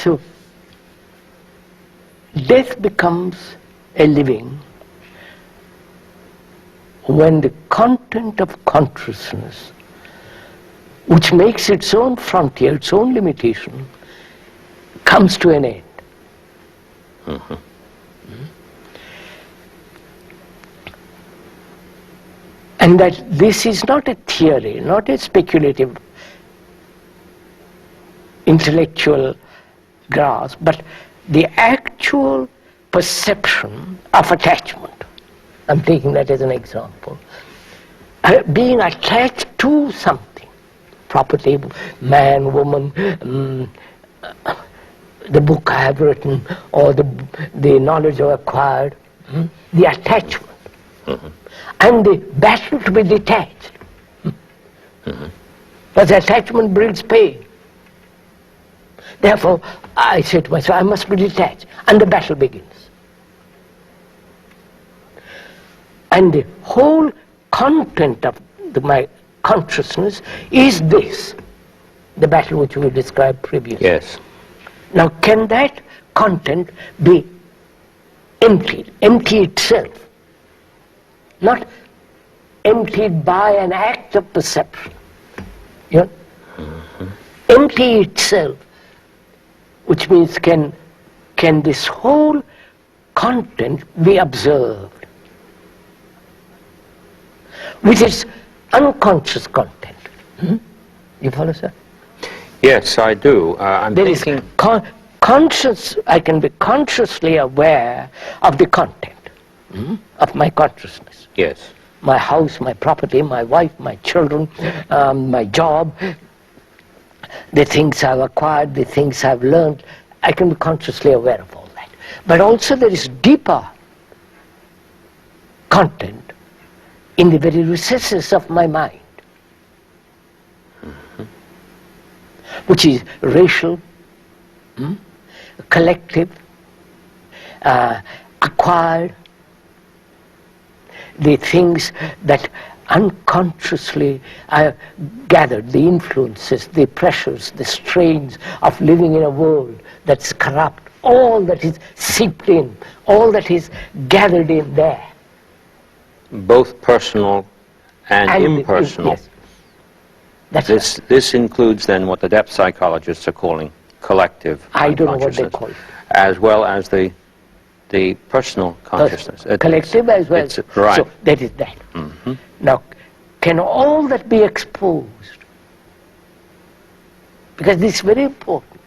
So, death becomes a living when the content of consciousness, which makes its own frontier, its own limitation, comes to an end. Mm-hmm. And that this is not a theory, not a speculative intellectual grasp, but the actual perception of attachment. I'm taking that as an example. Being attached to something, property, man, woman, the book I have written, or the knowledge I've acquired, the attachment. Mm-hmm. And the battle to be detached. Mm-hmm. Because attachment brings pain. Therefore, I say to myself, I must be detached. And the battle begins. And the whole content of my consciousness is this, the battle which we described previously. Yes. Now, can that content be emptied, empty itself? Not emptied by an act of perception. You know? Mm-hmm. Empty itself, which means can this whole content be observed with its unconscious content. You follow, sir? Yes, I do. I'm there thinking... is conscious, I can be consciously aware of the content of my consciousness. Yes. My house, my property, my wife, my children, my job, the things I've acquired, the things I've learned, I can be consciously aware of all that. But also there is deeper content in the very recesses of my mind, which is racial, collective, acquired, the things that unconsciously I gathered, the influences, the pressures, the strains of living in a world that's corrupt, all that is seeped in, all that is gathered in there. Both personal and impersonal. Yes. That's this includes then what the depth psychologists are calling collective I don't know what they consciousness, call it. as well as the personal consciousness. Collective as well. Right. So that is that. Mm-hmm. Now, can all that be exposed? Because this is very important.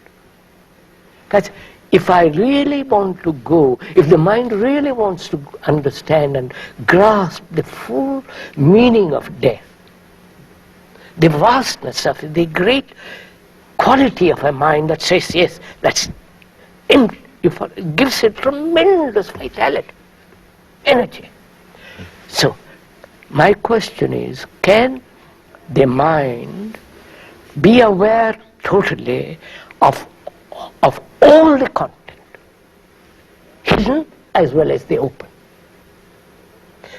Because if I really want to go, if the mind really wants to understand and grasp the full meaning of death, the vastness of it, the great quality of a mind that says, yes, that's empty, it gives it tremendous vitality, energy. So, my question is, can the mind be aware totally of all the content, hidden as well as the open?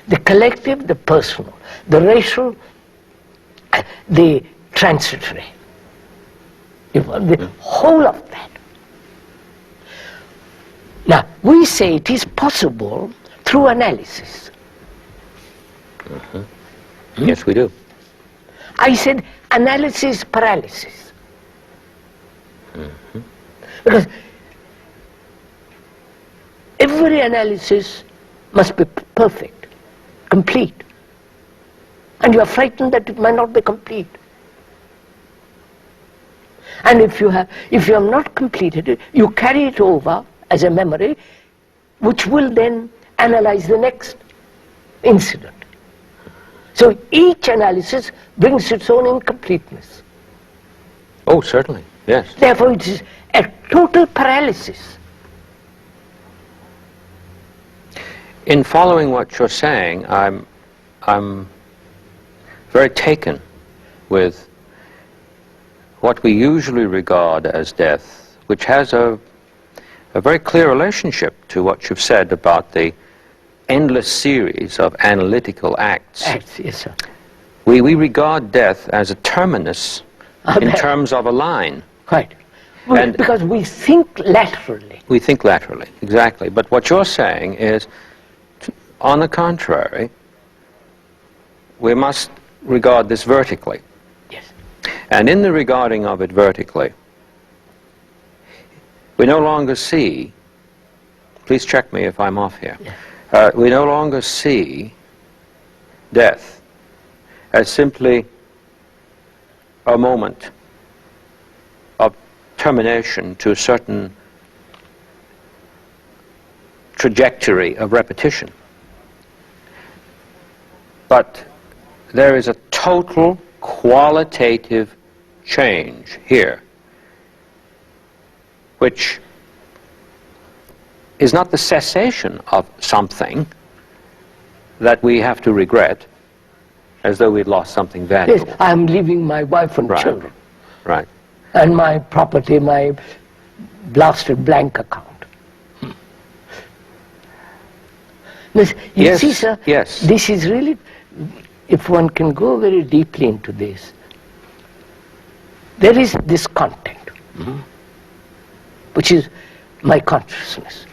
The collective, the personal, the racial, the transitory. The whole of that. Now, we say it is possible through analysis. Mm-hmm. Yes, we do. I said analysis paralysis. Mm-hmm. Because every analysis must be perfect, complete. And you are frightened that it might not be complete. And if you have not completed it, you carry it over as a memory, which will then analyze the next incident. So each analysis brings its own incompleteness. Oh, certainly, yes. Therefore, it is a total paralysis. In following what you're saying, I'm very taken with what we usually regard as death, which has a very clear relationship to what you've said about the endless series of analytical acts. Yes, sir. We regard death as a terminus in terms of a line. Right. Because we think laterally. We think laterally, exactly. But what you're saying is, on the contrary, we must regard this vertically. Yes. And in the regarding of it vertically, we no longer see, please check me if I'm off here, we no longer see death as simply a moment of termination to a certain trajectory of repetition. But there is a total qualitative change here, which is not the cessation of something that we have to regret, as though we'd lost something valuable. Yes, I'm leaving my wife and children. Right. And my property, my blasted blank account. You see, sir, this is really, if one can go very deeply into this, there is this content, which is my consciousness,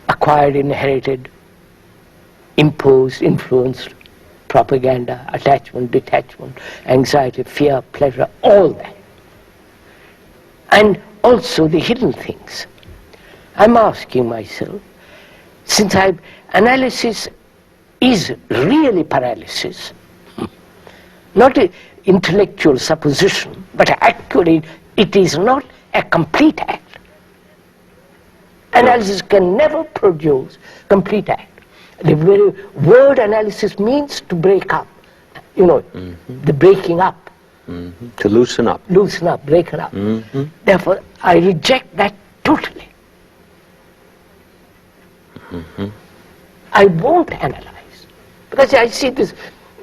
acquired, inherited, imposed, influenced, propaganda, attachment, detachment, anxiety, fear, pleasure, all that. And also the hidden things. I'm asking myself, since analysis is really paralysis, not an intellectual supposition, but actually it is not a complete act. Analysis can never produce complete act. The very word analysis means to break up, the breaking up. To loosen up. Loosen up, break it up. Therefore, I reject that totally. I won't analyze, because I see this,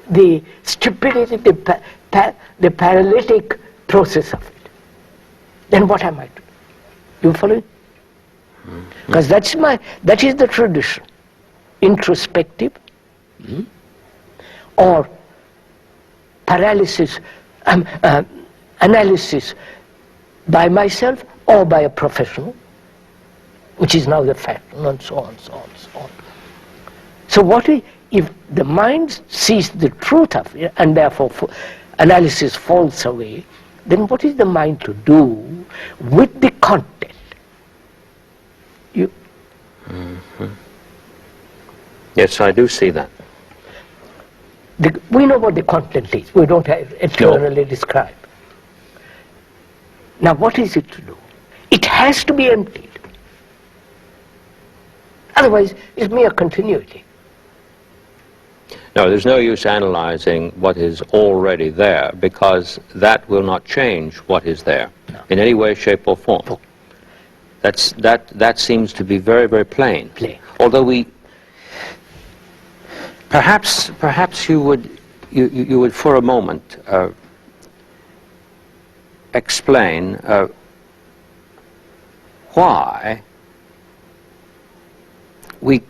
the stupidity, the paralytic process of it. Then what am I to do? You follow? Because that is the tradition. Introspective or paralysis, analysis by myself or by a professional, which is now the fashion, and so on, so on, so on. So what if the mind sees the truth of it, and therefore analysis falls away, then what is the mind to do with the content? Yes, I do see that. We know what the content is. We don't have it thoroughly described. Now what is it to do? It has to be emptied. Otherwise, it's mere continuity. No, there's no use analyzing what is already there, because that will not change what is there in any way, shape, or form. That seems to be very, very plain. Although perhaps you would for a moment explain why we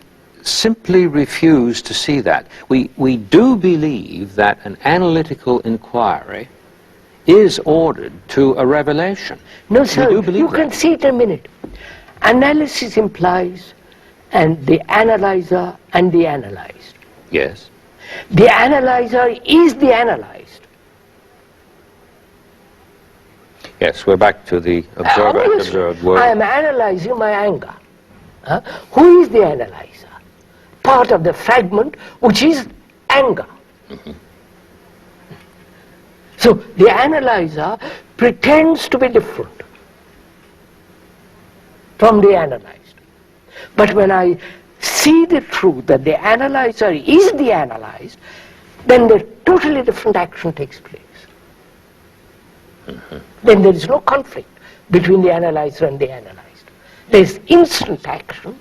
simply refuse to see that. We do believe that an analytical inquiry is ordered to a revelation. No, sir, you can see it in a minute. Analysis implies and the analyzer and the analyzed. Yes. The analyzer is the analyzed. Yes, we're back to the observer and observed word. I am analyzing my anger. Who is the analyzer? Part of the fragment which is anger. So the analyzer pretends to be different from the analyzed. But when I see the truth that the analyzer is the analyzed, then the totally different action takes place. Then there is no conflict between the analyzer and the analyzed. There is instant action,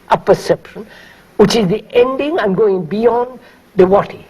a perception, which is the ending and going beyond the what is.